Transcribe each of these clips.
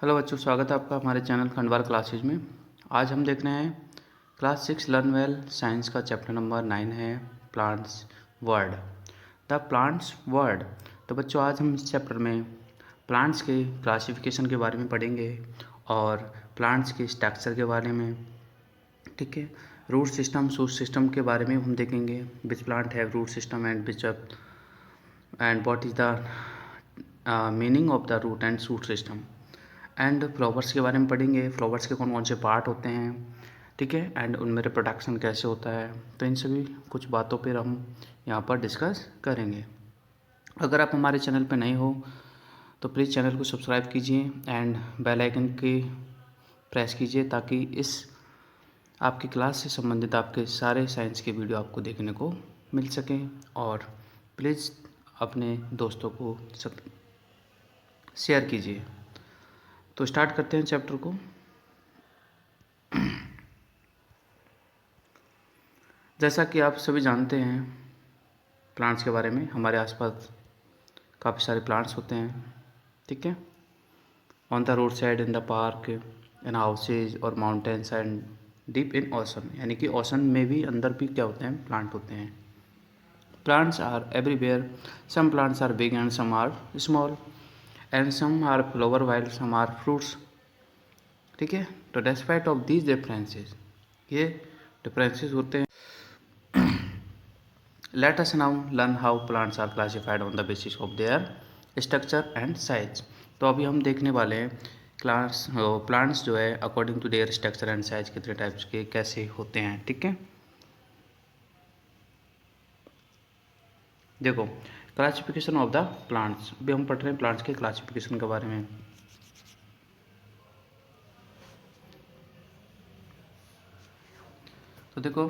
Hello बच्चों, स्वागत है आपका हमारे चैनल खंडवार क्लासेज में। आज हम देख रहे हैं क्लास 6 लर्न वेल साइंस का चैप्टर नंबर 9 है plants world. The plants world. तो बच्चों, आज हम इस चैप्टर में प्लांट्स के क्लासिफिकेशन के बारे में पढ़ेंगे और प्लांट्स के स्ट्रक्चर के बारे में, ठीक है, रूट सिस्टम शूट सिस्टम के बारे में हम देखेंगे। Which plant have root system and which and what is the meaning of the root and shoot system. And flowers के बारे में पढ़ेंगे, फ्लावर्स के कौन कौन से पार्ट होते हैं, ठीक है, एंड उनमें रिप्रोडक्शन कैसे होता है। तो इन सभी कुछ बातों पर हम यहाँ पर डिस्कस करेंगे। अगर आप हमारे चैनल पर नए हो तो प्लीज़ चैनल को सब्सक्राइब कीजिए एंड बेल आइकन की प्रेस कीजिए ताकि इस आपकी क्लास से संबंधित आपके सारे साइंस के वीडियो आपको देखने को मिल सकें। और प्लीज़ अपने दोस्तों को सब शेयर कीजिए। तो स्टार्ट करते हैं चैप्टर को। जैसा कि आप सभी जानते हैं प्लांट्स के बारे में, हमारे आसपास काफ़ी सारे प्लांट्स होते हैं, ठीक है, on the road side, in the park, in houses और mountains and deep in ocean, यानी कि ओशन में भी अंदर भी क्या होते हैं, प्लांट होते हैं। Plants are everywhere, some plants are big and some are small and some are flower while some are fruits, ठीक है। तो डिस्पाइट ऑफ दीज डिफरेंसेस, ये डिफरेंसेस होते हैं। Let us now learn how plants are classified on the basis of their structure and size। तो अभी हम देखने वाले हैं प्लांट्स जो है according to their structure and size कितने टाइप्स के कैसे होते हैं, ठीक है। देखो, क्लासिफिकेशन ऑफ द प्लांट्स, अभी हम पढ़ रहे हैं प्लांट्स के क्लासिफिकेशन के बारे में। तो देखो,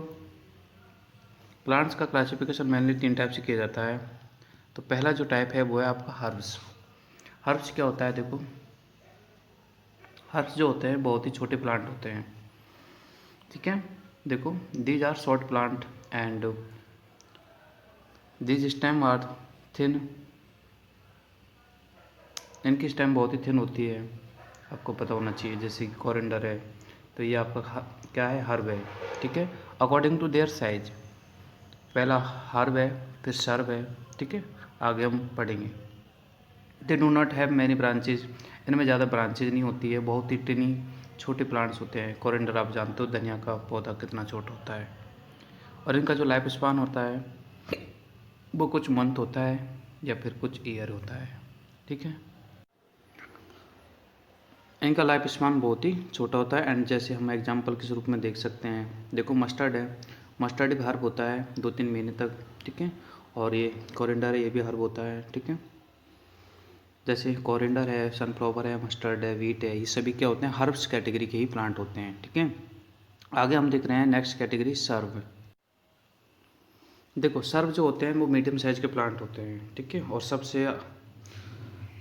प्लांट्स का क्लासिफिकेशन मेनली 3 टाइप से किया जाता है। तो पहला जो टाइप है वो है आपका हर्ब्स। हर्ब्स क्या होता है, देखो, हर्ब्स जो होते हैं बहुत ही छोटे प्लांट होते हैं, ठीक है। देखो, these are short plant and these stem are thin, इनकी स्टेम बहुत ही थिन होती है, आपको पता होना चाहिए। जैसे कि कोरिएंडर है, तो ये आपका क्या है, हर्ब है, ठीक है, अकॉर्डिंग टू देयर साइज। पहला हर्ब है, फिर सर्ब है, ठीक है, आगे हम पढ़ेंगे। They do not have many branches, इनमें ज़्यादा ब्रांचेज नहीं होती है, बहुत ही टिनी छोटे प्लांट्स होते हैं। कोरिएंडर आप जानते हो, धनिया का पौधा कितना छोटा होता है, और इनका जो लाइफ स्पान होता है वो कुछ मंथ होता है या फिर कुछ ईयर होता है, ठीक है। इनका लाइफ स्पान बहुत ही छोटा होता है। एंड जैसे हम एग्जांपल के रूप में देख सकते हैं, देखो मस्टर्ड है, मस्टर्ड भी हर्ब होता है 2-3 महीने तक, ठीक है। और ये कोरिएंडर है, ये भी हर्ब होता है, ठीक है। जैसे कोरिएंडर है, सनफ्लावर है, मस्टर्ड है, वीट है, ये सभी क्या होते हैं, हर्ब्स कैटेगरी के ही प्लांट होते हैं, ठीक है। आगे हम देख रहे हैं नेक्स्ट कैटेगरी सर्व। देखो, सर्व जो होते हैं वो मीडियम साइज़ के प्लांट होते हैं, ठीक है, और सबसे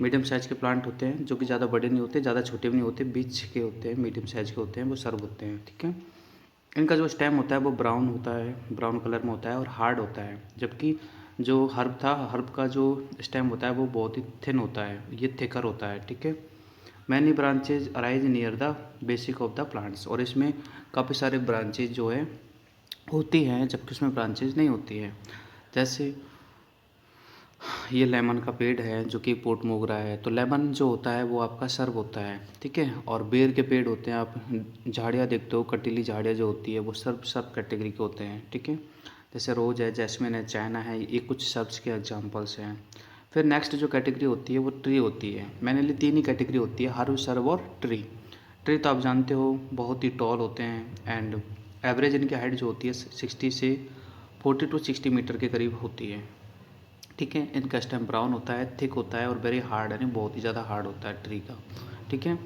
मीडियम साइज़ के प्लांट होते हैं जो कि ज़्यादा बड़े नहीं होते, ज़्यादा छोटे भी नहीं होते, बीच के होते हैं, मीडियम साइज़ के होते हैं, वो सर्व होते हैं, ठीक है। इनका जो स्टेम होता है वो ब्राउन होता है, ब्राउन कलर में होता है और हार्ड होता है। जबकि जो हर्ब था, हर्ब का जो स्टेम होता है वो बहुत ही थिन होता है, ये थिकर होता है, ठीक है। Many branches arise near the basic of the plants, और इसमें काफ़ी सारे ब्रांचेज जो है होती हैं, जबकि उसमें ब्रांचेज नहीं होती है। जैसे ये लेमन का पेड़ है जो कि पोट मोगरा है, तो लेमन जो होता है वो आपका सर्व होता है, ठीक है। और बेर के पेड़ होते हैं, आप झाड़ियाँ देखते हो, कटीली झाड़ियाँ जो होती है वो सर्व कैटेगरी के होते हैं, ठीक है। जैसे रोज़ है, जैस्मिन है, चाइना है, ये कुछ सर्ब्स के एग्जांपल्स हैं। फिर नेक्स्ट जो कैटेगरी होती है वो ट्री होती है। मेनली 3 ही कैटेगरी होती है, हर्ब, सर्व और ट्री। ट्री तो आप जानते हो बहुत ही टॉल होते हैं एंड एवरेज इनकी हाइट जो होती है 60 से 40 to 60 मीटर के करीब होती है, ठीक है। इनका स्टेम ब्राउन होता है, थिक होता है और वेरी हार्ड, यानी बहुत ही ज़्यादा हार्ड होता है ट्री का, ठीक है।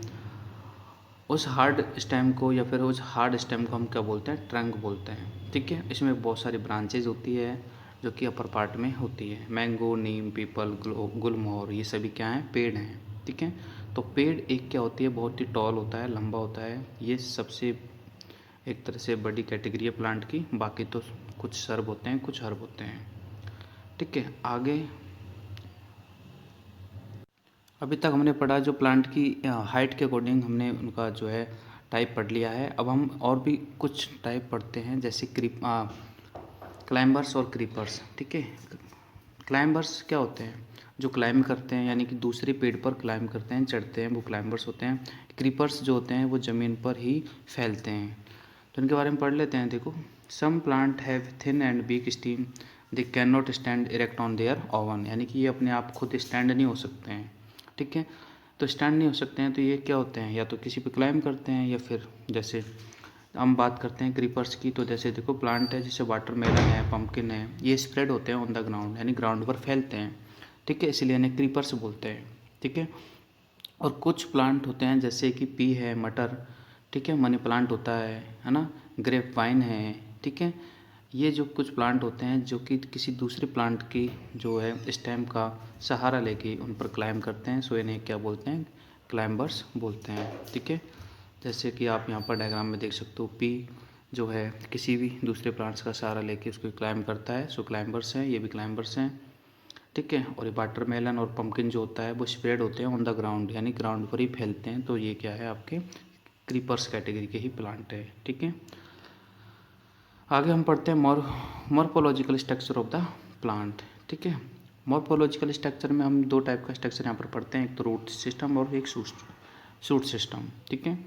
उस हार्ड स्टेम को या फिर उस हार्ड स्टेम को हम क्या बोलते हैं, ट्रंक बोलते हैं, ठीक है। इसमें बहुत सारी ब्रांचेज होती है जो कि अपर पार्ट में होती है। मैंगो, नीम, पीपल, गुलमोहर, ये सभी क्या हैं, पेड़ हैं, ठीक है। तो पेड़ एक क्या होती है, बहुत ही टॉल होता है, लंबा होता है। ये सबसे एक तरह से बड़ी कैटेगरी है प्लांट की। बाकी तो कुछ सर्ब होते हैं, कुछ हर्ब होते हैं, ठीक है। अभी तक हमने पढ़ा जो प्लांट की हाइट के अकॉर्डिंग हमने उनका जो है टाइप पढ़ लिया है। अब हम और भी कुछ टाइप पढ़ते हैं, जैसे क्लाइंबर्स और क्रीपर्स। ठीक है, क्लाइंबर्स क्या होते हैं? जो क्लाइंब करते हैं, यानी कि दूसरे पेड़ पर क्लाइंब करते हैं, चढ़ते हैं, वो क्लाइंबर्स होते हैं। क्रीपर्स जो होते हैं वो ज़मीन पर ही फैलते हैं। तो इनके बारे में पढ़ लेते हैं। देखो, some plant have thin and weak stem, they can not stand erect on their own, यानी कि ये अपने आप खुद स्टैंड नहीं हो सकते हैं। ठीक है, तो स्टैंड नहीं हो सकते हैं तो ये क्या होते हैं? या तो किसी पे क्लाइंब करते हैं, या फिर जैसे हम बात करते हैं क्रीपर्स की, तो जैसे देखो प्लांट है जैसे वाटरमेलन है, पम्पकिन है, ये स्प्रेड होते हैं ऑन द ग्राउंड, यानी ग्राउंड पर फैलते हैं। ठीक है, इसलिए इन्हें क्रीपर्स बोलते हैं। ठीक है, और कुछ प्लांट होते हैं जैसे कि पी है, मटर, ठीक है, मनी प्लांट होता है ना, ग्रेप वाइन है। ठीक है, ये जो कुछ प्लांट होते हैं जो कि किसी दूसरे प्लांट की जो है स्टेम का सहारा लेके उन पर क्लाइंब करते हैं, सो इन्हें क्या बोलते हैं? क्लाइंबर्स बोलते हैं। ठीक है, जैसे कि आप यहाँ पर डायग्राम में देख सकते हो, पी जो है किसी भी दूसरे प्लांट्स का सहारा लेके उसको क्लाइंब करता है, सो क्लाइंबर्स हैं, ये भी क्लाइंबर्स हैं। ठीक है, और ये वाटरमेलन और पम्पकिन जो होता है वो स्प्रेड होते हैं ऑन द ग्राउंड, यानी ग्राउंड पर ही फैलते हैं, तो ये क्या है? आपके क्रीपर्स कैटेगरी के ही प्लांट है। ठीक है, आगे हम पढ़ते हैं morphological structure of the plant. ठीक है, मॉर्फोलॉजिकल स्ट्रक्चर में हम दो टाइप का स्ट्रक्चर यहाँ पर पढ़ते हैं, एक तो रूट सिस्टम और एक शूट सिस्टम। ठीक है,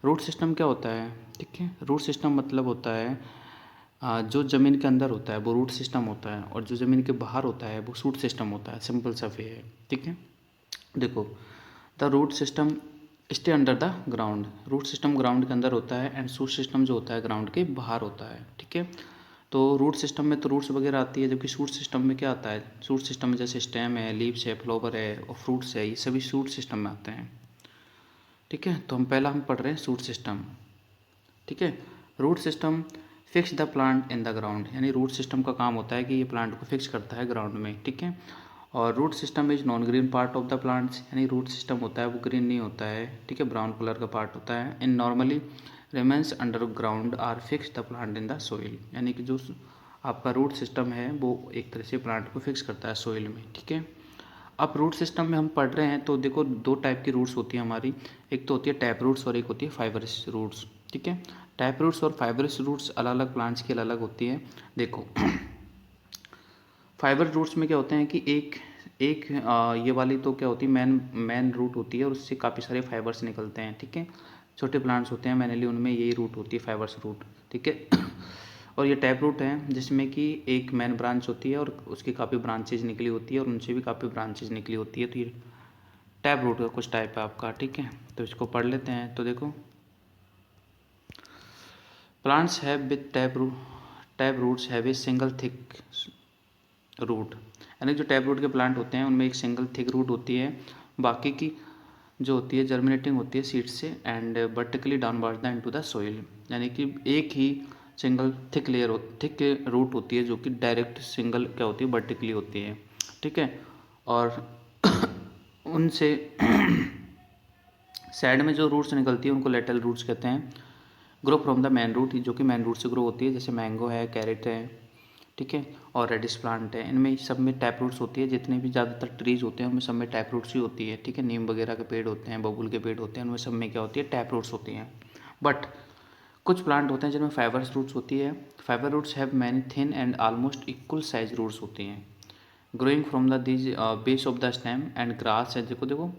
रूट सिस्टम क्या होता है? ठीक है, रूट सिस्टम मतलब होता है जो ज़मीन के अंदर होता है वो रूट सिस्टम होता है, और जो ज़मीन के बाहर होता है वो शूट सिस्टम होता है। सिंपल सा वे है। ठीक है, देखो, the root system stay under the ground, root system ground के अंदर होता है, एंड शूट सिस्टम जो होता है ग्राउंड के बाहर होता है। ठीक है, तो रूट सिस्टम में तो रूट्स वगैरह आती है, जबकि शूट सिस्टम में क्या आता है? शूट सिस्टम में जैसे स्टेम है, लीव्स है, फ्लावर है और फ्रूट्स है, ये सभी शूट सिस्टम में आते हैं। ठीक है, तो हम पढ़ रहे हैं शूट सिस्टम। ठीक है, root system fix the plant in the ground, यानी रूट सिस्टम का काम होता है कि ये प्लांट को फिक्स करता है ग्राउंड में। ठीक है, और root system is non green part of the plants, यानी रूट सिस्टम होता है वो ग्रीन नहीं होता है। ठीक है, ब्राउन कलर का पार्ट होता है। In normally remains underground are fix the plant in the soil, यानी कि जो आपका रूट सिस्टम है वो एक तरह से प्लांट को फिक्स करता है सोइल में। ठीक है, अब रूट सिस्टम में हम पढ़ रहे हैं तो देखो दो टाइप की रूट्स होती है हमारी, एक तो होती है टैप रूट्स और एक होती है फाइबरस रूट्स। ठीक है, टैप रूट्स और फाइबरस रूट्स अलग अलग प्लांट्स की अलग अलग होती है। देखो, फाइबर रूट्स में क्या होते हैं कि एक एक ये वाली तो क्या होती है, मेन रूट होती है और उससे काफ़ी सारे फाइबर्स निकलते हैं। ठीक है, छोटे प्लांट्स होते हैं मैनली, उनमें यही रूट होती है, फाइबर्स रूट। ठीक है, और ये टैप रूट है जिसमें कि एक मेन ब्रांच होती है और उसकी काफ़ी ब्रांचेज निकली होती है और उनसे भी काफ़ी ब्रांचेज निकली होती है। तो ये टैप रूट का कुछ टाइप है आपका। ठीक है, तो इसको पढ़ लेते हैं। तो देखो, plants have with tap roots have a single thick root, यानी जो टैप रूट के प्लांट होते हैं उनमें एक सिंगल थिक रूट होती है, बाकी की जो होती है जर्मिनेटिंग होती है सीड से, and vertically downward into the soil, यानी कि एक ही सिंगल थिक रूट होती है जो कि डायरेक्ट सिंगल क्या होती है, वर्टिकली होती है। ठीक है, और उनसे साइड में जो रूट्स निकलती है उनको लेटरल रूट्स कहते हैं। Grow from the main root, जो कि मेन रूट से ग्रो होती है, जैसे मैंगो है, कैरेट है, ठीक है, और रेडिस प्लांट है, इनमें सब में टैप रूट्स होती है। जितने भी ज़्यादातर ट्रीज होते हैं उनमें सब में टैप रूट्स ही होती है। ठीक है, नीम वगैरह के पेड़ होते हैं, बबूल के पेड़ होते हैं, उनमें सब में क्या होती है, टैप रूट्स होती हैं। बट कुछ प्लांट होते हैं जिनमें फाइबर्स रूट्स होती है। Fibre roots have many thin and almost equal size roots होती हैं, growing from the these base of the stem and grass है। देखो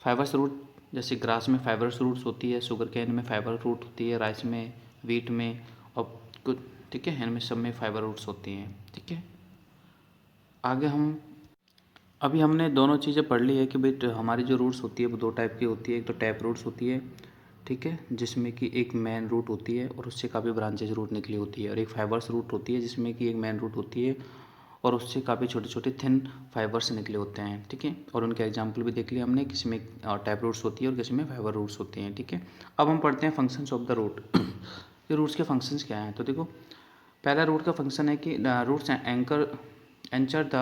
फाइबर्स रूट, जैसे ग्रास में फाइबर्स रूट्स होती है, शुगर केन में फाइबर रूट होती है, राइस में, वीट में, और कुछ, ठीक है, इनमें सब में फाइबर रूट्स होती हैं। ठीक है, आगे हम अभी हमने दोनों चीज़ें पढ़ ली है कि भाई हमारी जो रूट्स होती है वो दो टाइप की होती है। एक तो टैप रूट्स होती है, ठीक है, जिसमें कि एक मेन रूट होती है और उससे काफ़ी ब्रांचेज रूट निकली होती है, और एक फाइबर्स रूट होती है जिसमें कि एक मेन रूट होती है और उससे काफ़ी छोटे छोटे थिन फाइबर्स निकले होते हैं। ठीक है, और उनके एग्जाम्पल भी देख लिया हमने, किसी में टैप रूट्स होती है और किसी में फाइबर रूट्स होती हैं। ठीक है, अब हम पढ़ते हैं फंक्शंस ऑफ द रूट। ये रूट्स के फंक्शंस क्या हैं? तो देखो, पहला रूट का फंक्शन है कि roots anchor the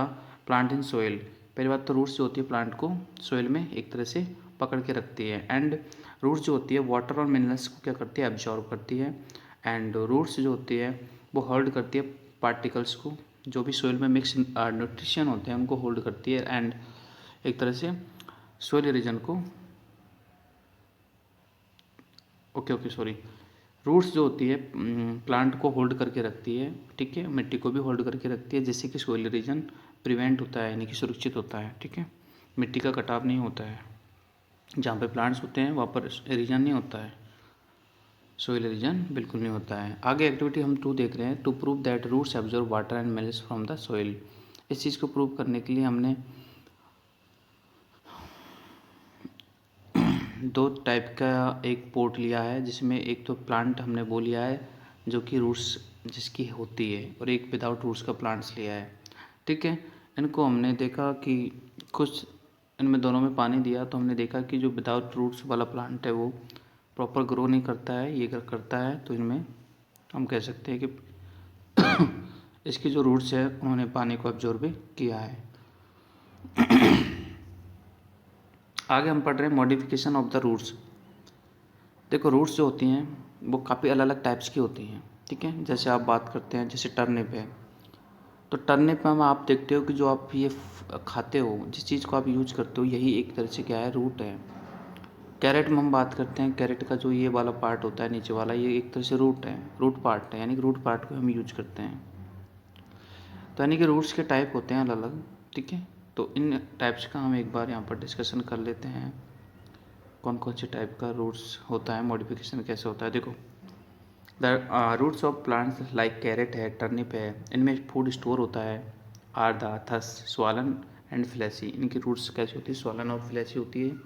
plant in soil. पहली बात तो रूट्स जो होती है प्लांट को सोइल में एक तरह से पकड़ के रखती है, एंड रूट्स जो होती है वाटर और मिनरल्स को क्या करती है, एब्जॉर्ब करती है, एंड रूट्स जो होती है वो होल्ड करती है पार्टिकल्स को, जो भी सोइल में मिक्स न्यूट्रिशन होते हैं उनको होल्ड करती है, एंड एक तरह से सोइल इरोजन को, ओके सॉरी, रूट्स जो होती है प्लांट को होल्ड करके रखती है, ठीक है, मिट्टी को भी होल्ड करके रखती है, जिससे कि सोइल इरोजन प्रिवेंट होता है, यानी कि सुरक्षित होता है, ठीक है, मिट्टी का कटाव नहीं होता है। जहाँ पे प्लांट्स होते हैं वहाँ पर इरोजन नहीं होता है, सोइल इरोजन बिल्कुल नहीं होता है। आगे एक्टिविटी हम 2 देख रहे हैं, to prove that roots absorb water and minerals from the soil. इस चीज़ को प्रूव करने के लिए हमने 2 टाइप का एक पोर्ट लिया है, जिसमें एक तो प्लांट हमने वो लिया है जो कि रूट्स जिसकी होती है, और एक विदाउट रूट्स का प्लांट्स लिया है, ठीक है। इनको हमने देखा कि कुछ इनमें दोनों में पानी दिया तो हमने देखा कि जो विदाउट रूट्स वाला प्लांट है वो प्रॉपर ग्रो नहीं करता है, ये अगर करता है तो इनमें हम कह सकते हैं कि इसकी जो रूट्स है उन्होंने पानी को एब्जॉर्ब किया है। आगे हम पढ़ रहे हैं मॉडिफिकेशन ऑफ द रूट्स। देखो रूट्स जो होती हैं वो काफ़ी अलग अलग टाइप्स की होती हैं, ठीक है। जैसे आप बात करते हैं, जैसे टर्निप है, तो टर्निप में आप देखते हो कि जो आप ये खाते हो, जिस चीज़ को आप यूज करते हो, यही एक तरह से क्या है, रूट है। कैरेट में हम बात करते हैं, कैरेट का जो ये वाला पार्ट होता है नीचे वाला, ये एक तरह से रूट है, रूट पार्ट है, यानी कि रूट पार्ट को हम यूज करते हैं। तो यानी कि रूट्स के टाइप होते हैं अलग अलग, ठीक है। तो इन टाइप्स का हम एक बार यहाँ पर डिस्कशन कर लेते हैं, कौन कौन से टाइप का रूट्स होता है, मॉडिफिकेशन कैसे होता है। देखो the roots of plants like carrot है, टर्निप है, इनमें फूड स्टोर होता है, are the thus swollen and fleshy. इनकी रूट्स कैसी होती है, स्वालन और फ्लैसी होती है।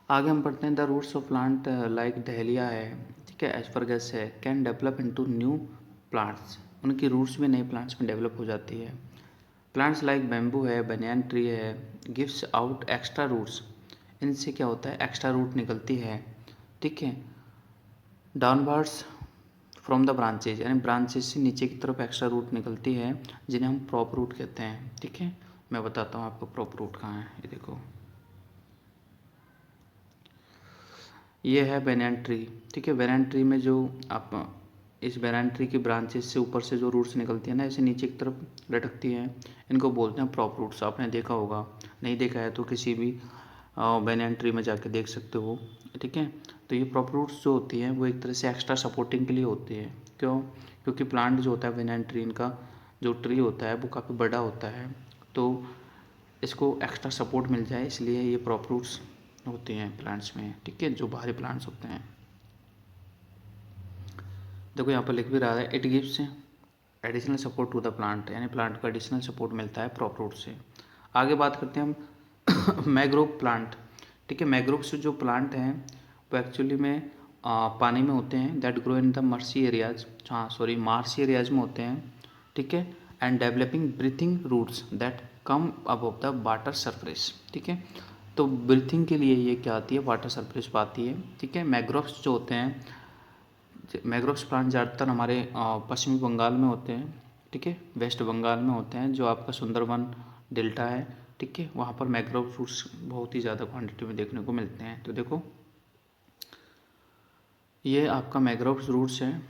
आगे हम पढ़ते हैं the roots of plant like dahlia है, ठीक है, एस्परगस है, can develop into new plants. उनकी रूट्स भी नए प्लांट्स में डेवलप हो जाती है। प्लांट्स लाइक बैम्बू है, बनियान ट्री है, गिव्स आउट एक्स्ट्रा रूट्स। इनसे क्या होता है, एक्स्ट्रा रूट निकलती है, ठीक है, डाउनवर्ड्स फ्रॉम द ब्रांचेज, यानी ब्रांचेज से नीचे की तरफ एक्स्ट्रा रूट निकलती है, जिन्हें हम प्रॉप रूट कहते हैं, ठीक है। मैं बताता हूँ आपको प्रॉप रूट कहाँ है। ये देखो, ये है बैनियन ट्री, ठीक है। बैनियन ट्री में जो आप इस बैनियन ट्री की ब्रांचेस से ऊपर से जो रूट्स निकलती है ना, ऐसे नीचे की तरफ लटकती हैं, इनको बोलते हैं प्रॉप रूट्स। आपने देखा होगा, नहीं देखा है तो किसी भी बैनियन ट्री में जाके देख सकते हो, ठीक है। तो ये प्रॉप रूट्स जो होती हैं वो एक तरह से एक्स्ट्रा सपोर्टिंग के लिए होती है। क्यों? क्योंकि प्लांट जो होता है, बैनियन ट्री, इनका जो ट्री होता है वो काफ़ी बड़ा होता है, तो इसको एक्स्ट्रा सपोर्ट मिल जाए, इसलिए ये प्रॉप रूट्स होते हैं प्लांट्स में, ठीक है, जो बाहरी प्लांट्स होते हैं। देखो यहाँ पर लिख भी रहा है, it gives additional support to the plant, यानी प्लांट को एडिशनल सपोर्ट मिलता है प्रॉप रूट से। आगे बात करते हैं हम मैग्रोव प्लांट, ठीक है। मैग्रोव्स जो प्लांट हैं वो एक्चुअली में पानी में होते हैं, that grow in the marshy areas, marshy areas में होते हैं, ठीक है, and developing breathing roots that come above the water surface, ठीक है। तो ब्रीथिंग के लिए ये क्या आती है, वाटर सरफेस पर आती है, ठीक है। मैग्रोव्स जो होते हैं, मैग्रोव्स प्लांट ज़्यादातर हमारे पश्चिमी बंगाल में होते हैं, ठीक है, वेस्ट बंगाल में होते हैं, जो आपका सुंदरवन डेल्टा है, ठीक है, वहाँ पर मैग्रोव फ्रूट्स बहुत ही ज़्यादा क्वांटिटी में देखने को मिलते हैं। तो देखो ये आपका मैग्रोव रूट्स है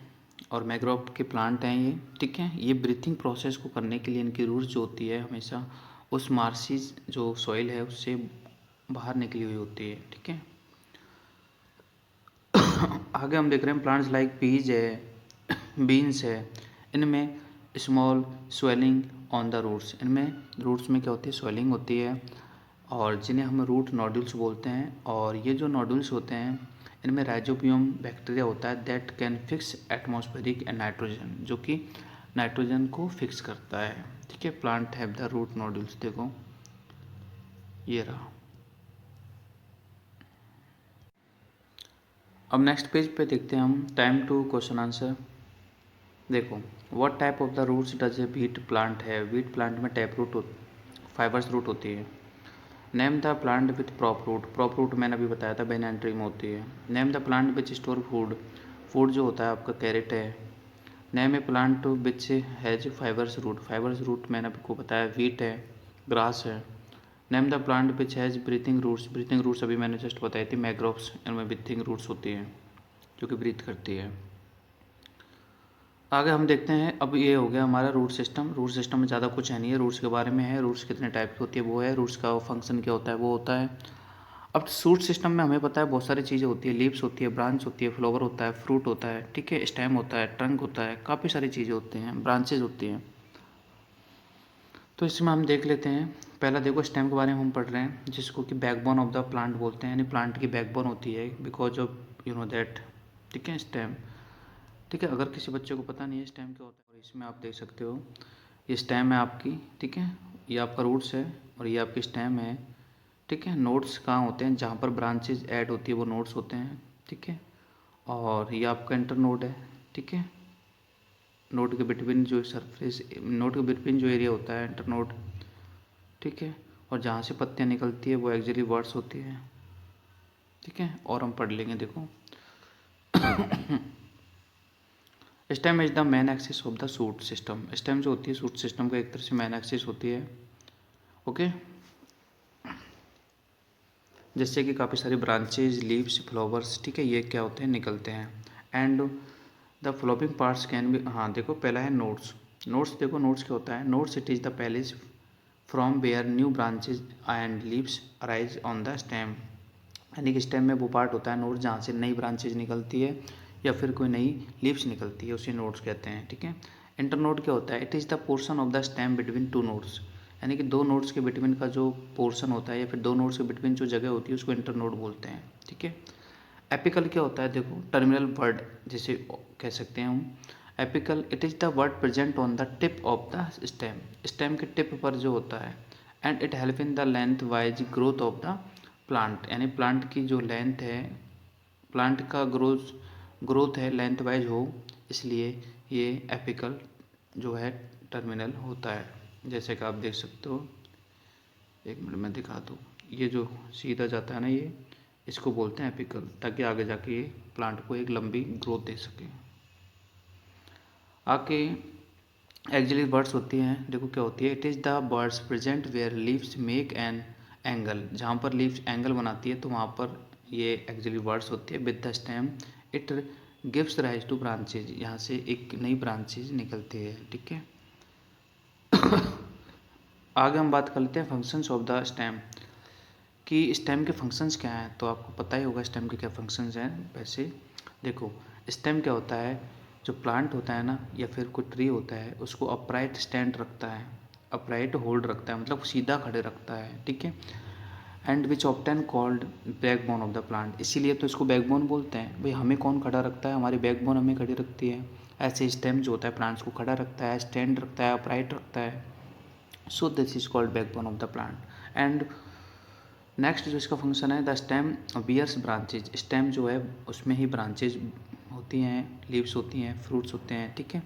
और मैग्रोव के प्लांट हैं ये, ठीक है। ये ब्रीथिंग प्रोसेस को करने के लिए इनकी रूट्स जो होती है हमेशा उस मार्सी जो सॉइल है उससे बाहर निकली हुई होती है, ठीक है। आगे हम देख रहे हैं प्लांट्स लाइक पीज है, बीन्स है, इनमें small swelling on the roots. इनमें रूट्स में क्या होती है, स्वेलिंग होती है, और जिन्हें हम रूट नोडुल्स बोलते हैं। और ये जो नोडुल्स होते हैं इनमें राइजोबियम बैक्टीरिया होता है, that can fix atmospheric and nitrogen, जो कि नाइट्रोजन को फिक्स करता है, ठीक है। प्लांट हैव द रूट नोडुल्स, देखो ये रहा। अब नेक्स्ट पेज पे देखते हैं हम, टाइम टू क्वेश्चन आंसर। देखो, what type of the roots does a wheat plant है। व्हीट प्लांट में टैप रूट फाइबर्स रूट होती है। Name the plant with prop root. Prop root मैंने अभी बताया था, बैनियन ट्री में होती है। Name the plant which store food. Food जो होता है आपका कैरेट है। Name a plant which has fibres root. Fibres root मैंने आपको बताया, व्हीट है, ग्रास है। Name the plant which has breathing roots. Breathing roots अभी मैंने जस्ट बताई थी, मैग्रोव्स, इनमें ब्रीथिंग रूट्स होती हैं जो कि ब्रीथ करती है। आगे हम देखते हैं। अब ये हो गया हमारा रूट सिस्टम। रूट सिस्टम में ज़्यादा कुछ है नहीं है, रूट्स के बारे में है, रूट्स कितने टाइप की होती है वो है, रूट्स का फंक्शन क्या होता है वो होता है। अब सूट सिस्टम में हमें पता है बहुत सारी चीज़ें होती है, लीव्स होती है, ब्रांच होती है, फ्लावर होता है, फ्रूट होता है, ठीक है, स्टेम होता है, ट्रंक होता है, काफ़ी सारी चीज़ें होती हैं, ब्रांचेज होती हैं। तो इसमें हम देख लेते हैं। पहला देखो स्टेम के बारे में हम पढ़ रहे हैं, जिसको कि बैकबोन ऑफ द प्लांट बोलते हैं, यानी प्लांट की बैकबोन होती है, because of you know that, ठीक है, स्टेम। ठीक है, अगर किसी बच्चे को पता नहीं है स्टेम क्या होता है, और इसमें आप देख सकते हो ये स्टेम है आपकी, ठीक है, ये आपका रूट्स है और ये आपकी स्टेम है, ठीक है। नोड्स कहाँ होते हैं, जहाँ पर ब्रांचेज ऐड होती है वो नोड्स होते हैं, ठीक है। और ये आपका इंटर नोड है, ठीक है। नोड के बिटवीन जो सरफेस, नोड के बिटवीन जो एरिया होता है इंटर नोड, ठीक है। और जहाँ से पत्तियाँ निकलती है वो एक्चुअली वर्ड्स होती है, ठीक है। और हम पढ़ लेंगे, देखो stem is the main axis of the shoot system. Stem जो होती है शूट सिस्टम का एक तरह से मेन एक्सिस होती है, ओके। जैसे कि काफ़ी सारी ब्रांचेज, लीव्स, फ्लावर्स, ठीक है, ये क्या होते हैं, निकलते हैं। And the flopping parts can be, हाँ देखो पहला है नोड्स। नोड्स देखो, नोड्स क्या होता है, nodes it is the place from where new branches and leaves arise on the stem. यानी कि स्टेम में वो पार्ट होता है नोड जहाँ से नई ब्रांचेज निकलती है या फिर कोई नई लीव्स निकलती है, उसे नोड्स कहते हैं, ठीक है। इंटरनोड क्या होता है, it is the portion of the stem between two nodes. यानी कि दो नोड्स के बिटवीन का जो पोर्शन होता है या फिर दो नोड्स के बिटवीन जो जगह होती है उसको इंटरनोड बोलते हैं, ठीक है। एपिकल क्या होता है, देखो टर्मिनल वर्ड जिसे कह सकते हैं हम। Apical it is the word present on the tip of the stem. Stem के टिप पर जो होता है। And it help in the length wise growth of the plant. यानी प्लांट की जो लेंथ है, प्लांट का ग्रोथ है लेंथ वाइज हो, इसलिए ये एपिकल जो है टर्मिनल होता है। जैसे कि आप देख सकते हो, एक मिनट में दिखा दूँ, ये जो सीधा जाता है ना, ये इसको बोलते हैं एपिकल, ताकि आगे जाके ये प्लांट को एक लंबी ग्रोथ दे सके। आके एक्सिलरी वर्ड्स होती हैं, देखो क्या होती है, it is the words present where leaves make an angle. जहाँ पर लीव्स एंगल बनाती है तो वहाँ पर ये एक्सिलरी वर्ड्स होती है। With the stem it gives rise to branches, यहाँ से एक नई ब्रांचेज निकलती है, ठीक है। आगे हम बात कर लेते हैं फंक्शंस ऑफ द स्टेम, कि स्टेम के फंक्शंस क्या हैं। तो आपको पता ही होगा स्टेम के क्या फंक्शंस हैं। वैसे देखो, स्टेम क्या होता है, जो प्लांट होता है ना या फिर कोई ट्री होता है उसको अपराइट स्टैंड रखता है, अपराइट होल्ड रखता है, मतलब सीधा खड़े रखता है, ठीक है। And which often called backbone of the plant, इसीलिए तो इसको बैकबोन बोलते हैं। भाई हमें कौन खड़ा रखता है, हमारी बैकबोन हमें खड़ी रखती है। ऐसे स्टेम जो होता है प्लांट्स को खड़ा रखता है, स्टैंड रखता है, अपराइट रखता है। So this is called backbone of the plant. And next जो इसका फंक्शन है, the stem bears branches. Stem जो है उसमें ही ब्रांचेज होती हैं, लीव्स होती हैं, फ्रूट्स होते हैं, ठीक है।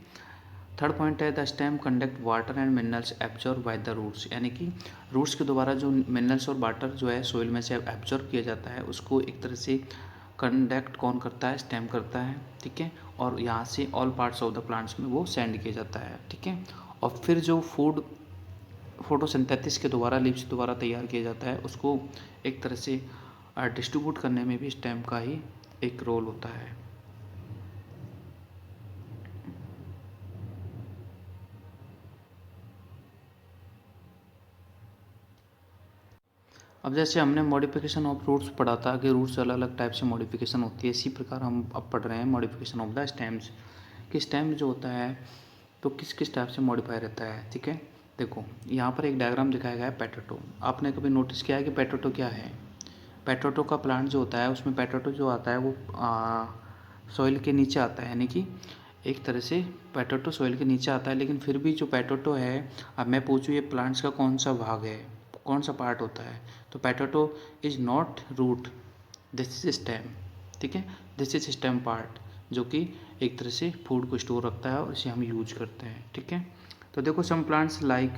थर्ड पॉइंट है, the stem conduct water and minerals absorb by the roots. यानी कि रूट्स के द्वारा जो मिनरल्स और वाटर जो है सोइल में से एब्जॉर्ब किया जाता है उसको एक तरह से कंडक्ट कौन करता है, स्टेम करता है, ठीक है। और यहाँ से all parts of the plants में वो सेंड किया जाता है, ठीक है। और फिर जो फूड फोटोसिंथेसिस के द्वारा, लीव्स द्वारा तैयार किया जाता है, उसको एक तरह से डिस्ट्रीब्यूट करने में भी स्टेम का ही एक रोल होता है। अब जैसे हमने मॉडिफिकेशन ऑफ रूट्स पढ़ा था कि रूट्स अलग अलग टाइप से मॉडिफिकेशन होती है, इसी प्रकार हम अब पढ़ रहे हैं मॉडिफिकेशन ऑफ द स्टेम्स, कि स्टेम जो होता है तो किस किस टाइप से मॉडिफाई रहता है, ठीक है। देखो यहाँ पर एक डायग्राम दिखाया गया है पैटोटो। आपने कभी नोटिस किया है कि पैटोटो क्या है। पैटोटो का प्लांट जो होता है उसमें पैटोटो जो आता है वो सॉइल के नीचे आता है, यानी कि एक तरह से पैटोटो सॉइल के नीचे आता है। लेकिन फिर भी जो पैटोटो है, अब मैं पूछूँ ये प्लांट्स का कौन सा भाग है, कौन सा पार्ट होता है, तो potato is not root, this is stem, ठीक है। दिस इज स्टेम पार्ट, जो कि एक तरह से फूड को स्टोर रखता है और इसे हम यूज करते हैं, ठीक है। तो देखो सम प्लांट्स लाइक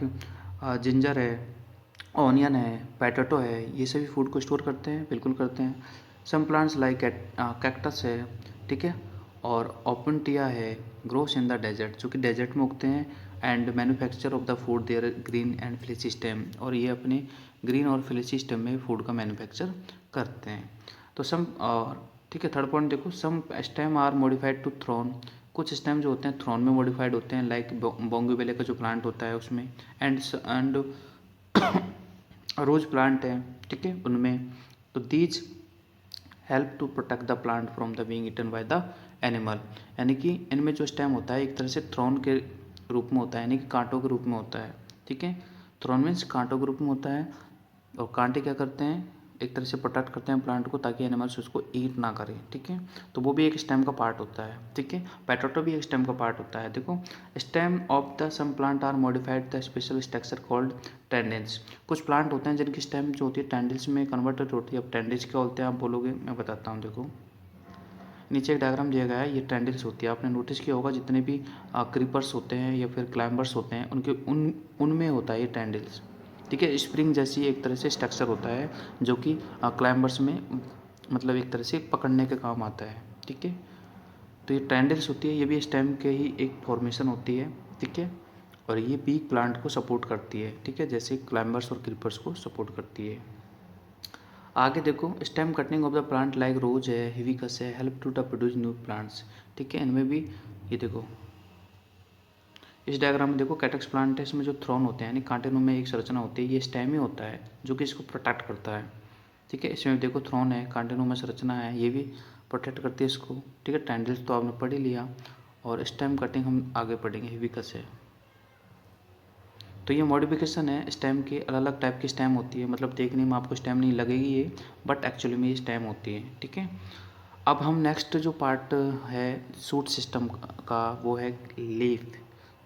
जिंजर है, ऑनियन है, पैटोटो है, ये सभी फूड को स्टोर करते हैं, बिल्कुल करते हैं। सम प्लांट्स लाइक कैक्टस है, ठीक है, और ओपनटिया है, ग्रोस इन द डेजर्ट, जो कि डेजर्ट में उगते हैं। And manufacture of the food their green and fleshy stem, और ये अपने ग्रीन और फ्लेशी स्टेम में फूड का मैन्युफैक्चर करते हैं। तो सम और ठीक है, थर्ड पॉइंट देखो, some stem are modified to thorn कुछ स्टेम जो होते हैं थ्रोन में मॉडिफाइड होते हैं, लाइक बोंगीवेले का जो प्लांट होता है उसमें, एंड रोज प्लांट है, ठीक है, उनमें। तो these help to protect the plant from the being eaten by the animal. यानी कि इनमें जो स्टेम होता है एक तरह से थ्रोन के रूप में होता है, यानी कि कांटों के रूप में होता है, ठीक है। थ्रोन मीन्स कांटों के रूप में होता है, और कांटे क्या करते हैं, एक तरह से प्रोटेक्ट करते हैं प्लांट को ताकि एनिमल्स उसको ईट ना करें, ठीक है। तो वो भी एक स्टेम का पार्ट होता है, ठीक है। पोटैटो भी एक स्टेम का पार्ट होता है। देखो, stem of the some plant are modified the special structure called tendrils. कुछ प्लांट होते हैं जिनकी स्टेम जो होती है टेंडिल्स में कन्वर्टेड होती है। अब टेंडिल्स क्या होते हैं आप बोलोगे, मैं बताता हूँ। देखो, नीचे एक डायग्राम दिया गया है, ये टेंडिल्स होती है। आपने नोटिस किया होगा जितने भी क्रीपर्स होते हैं या फिर क्लाइंबर्स होते हैं उनके उनमें होता है ये टेंडिल्स, ठीक है। स्प्रिंग जैसी एक तरह से स्ट्रक्चर होता है जो कि क्लाइंबर्स में मतलब एक तरह से पकड़ने के काम आता है, ठीक है। तो ये टेंडिल्स होती है, ये भी स्टेम के ही एक फॉर्मेशन होती है, ठीक है। और ये भी प्लांट को सपोर्ट करती है, ठीक है, जैसे क्लाइंबर्स और क्रीपर्स को सपोर्ट करती है। आगे देखो, stem cutting of the plant like rose है, हिबिस्कस है, help to the produce new plants, ठीक है। इनमें भी ये देखो, इस डायग्राम में देखो कैटक्स प्लांट है, इसमें जो थ्रोन होते हैं यानी कांटेनों में एक संरचना होती है, ये स्टेम ही होता है जो कि इसको प्रोटेक्ट करता है, ठीक है। इसमें देखो थ्रोन है, कांटेनों में संरचना है, ये भी प्रोटेक्ट करती है इसको, ठीक है। टेंडिल्स तो आपने पढ़ ही लिया, और स्टेम कटिंग हम आगे पढ़ेंगे, हिबिस्कस है। तो ये मॉडिफिकेशन है स्टेम की, अलग अलग टाइप की स्टेम होती है, मतलब देखने में आपको स्टेम नहीं लगेगी ये, बट एक्चुअली में ये स्टेम होती है, ठीक है। अब हम नेक्स्ट जो पार्ट है सूट सिस्टम का, वो है लीफ।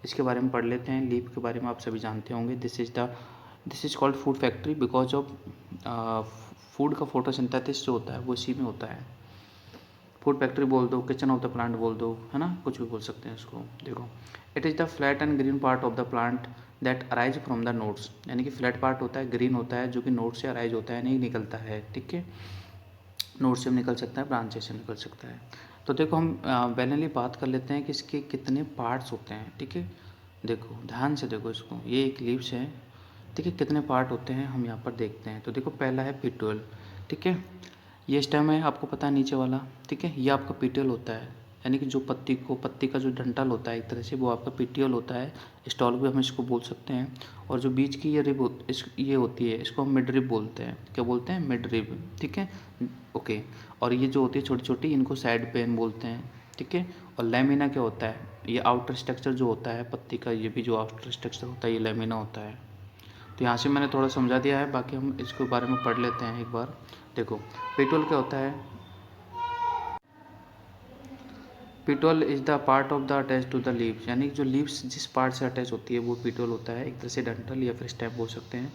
इसके बारे में पढ़ लेते हैं। लीफ के बारे में आप सभी जानते होंगे। This is called food factory because of food का फोटोसिंथेसिस जो होता है वो इसी में होता है। फूड फैक्ट्री बोल दो, किचन ऑफ द प्लांट बोल दो, है ना, कुछ भी बोल सकते हैं इसको। देखो, it is the flat and green part of the plant that arise from the nodes. यानी कि फ्लैट पार्ट होता है, ग्रीन होता है, जो कि नोड से अराइज होता है, नहीं निकलता है, ठीक है। नोड से निकल सकता है, ब्रांचेस से निकल सकता है। तो देखो, हम पहले बात कर लेते हैं कि इसके कितने पार्ट्स होते हैं, ठीक है। देखो ध्यान से देखो इसको, ये एक लीव्स है, ठीक है। कितने पार्ट होते हैं हम यहाँ पर देखते हैं। तो देखो, पहला है पिट्यूल, ठीक है। ये स्टेम है, आपको पता है नीचे वाला, ठीक है। ये आपका पिट्यूल होता है, यानी कि जो पत्ती का जो डंठल होता है एक तरह से, वो आपका पिट्यूल होता है। स्टॉल भी हम इसको बोल सकते हैं। और जो बीच की ये ये होती है, इसको हम मिड रिब बोलते हैं। क्या बोलते हैं? मिड रिब, ठीक है, ओके। और ये जो होती है छोटी छोटी, इनको साइड पेन बोलते हैं, ठीक है। और लैमिना क्या होता है? ये आउटर स्ट्रक्चर जो होता है पत्ती का, ये भी जो आउटर स्ट्रक्चर होता है ये लैमिना होता है। तो यहाँ से मैंने थोड़ा समझा दिया है, बाकी हम इसके बारे में पढ़ लेते हैं एक बार। देखो, पेटोल क्या होता है? Petiole is the part of the attach to the leaves, यानी जो लीव्स जिस पार्ट से अटैच होती है वो पिटोल होता है। एक तरह से डंठल या फिर स्टेम बोल सकते हैं,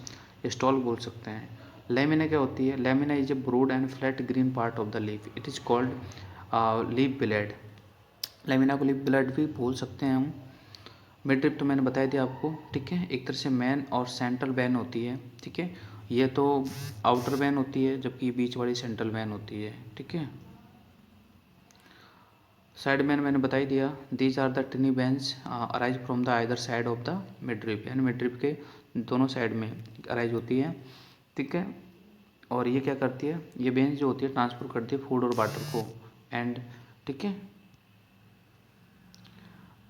स्टॉल बोल सकते हैं। लेमिना क्या होती है? Lamina is a broad and flat green part of the leaf, it is called leaf blade. Lamina को लीफ ब्लेड भी बोल सकते हैं हम। मिड रिब तो मैंने बताया दिया आपको, ठीक है। एक तरह से मेन और सेंट्रल वेन होती है, ठीक है। ये तो आउटर वेन होती है, जबकि बीच वाली सेंट्रल वेन होती है, ठीक है। साइड वेन मैंने बता ही दिया। These are the tiny veins arise from the either side of the mid rib, यानी मिड रिब के दोनों साइड में अराइज होती है, ठीक है। और ये क्या करती है? ये वेन्स जो होती है ट्रांसफर करती है फूड और वाटर को, एंड, ठीक है।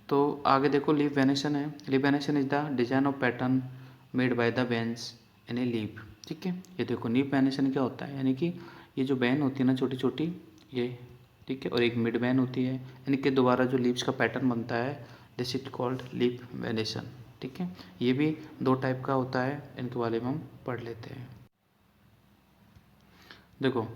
तो आगे देखो, लीफ वेनेशन है। Leaf venation is the design of pattern made by the veins in a leaf, ठीक है। ये देखो, लीफ वेनेशन क्या होता है? यानी कि ये जो वेन होती है ना छोटी छोटी, ये, ठीक है, और एक मिड वेन होती है, यानी कि दोबारा जो लीव्स का पैटर्न बनता है, this is called leaf venation, ठीक है। ये भी दो टाइप का होता है, इनके बारे में हम पढ़ लेते हैं। देखो,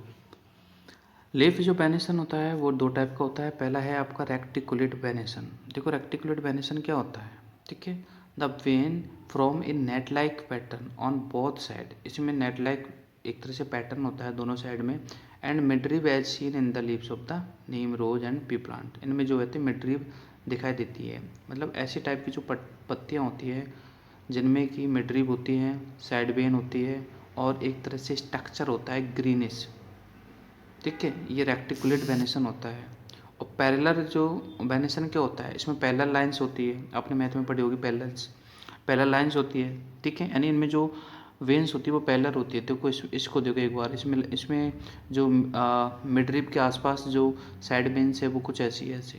लीफ जो वेनेशन होता है वो दो टाइप का होता है। पहला है आपका रेक्टिकुलेट वेनेशन। देखो, रेक्टिकुलेट वेनेशन क्या होता है, ठीक है? The vein from a net like pattern on both side. इसमें नेट लाइक एक तरह से पैटर्न होता है दोनों साइड में, and midrib as seen in the leaves of the neem, rose and pea plant. इनमें जो होती है मिडरिब दिखाई देती है, मतलब ऐसी टाइप की जो पत्तियाँ होती है जिनमें कि मिडरिब होती हैं, साइड वेन होती है, और एक तरह से स्ट्रक्चर होता है ग्रीनिश, ठीक है। ये रेक्टिकुलेट वेनेशन होता है। और पैरेलल जो वेनेशन क्या होता है? इसमें पैरेलल लाइंस होती है, आपने मैथ में पढ़ी होगी, पैरेलल लाइंस होती है, ठीक है। यानी इनमें जो वेन्स होती है वो पैरेलल होती है। देखो, इसको देखो एक बार, इसमें जो मिडरिब के आसपास जो साइड वेन्स है वो कुछ ऐसी है, ऐसी,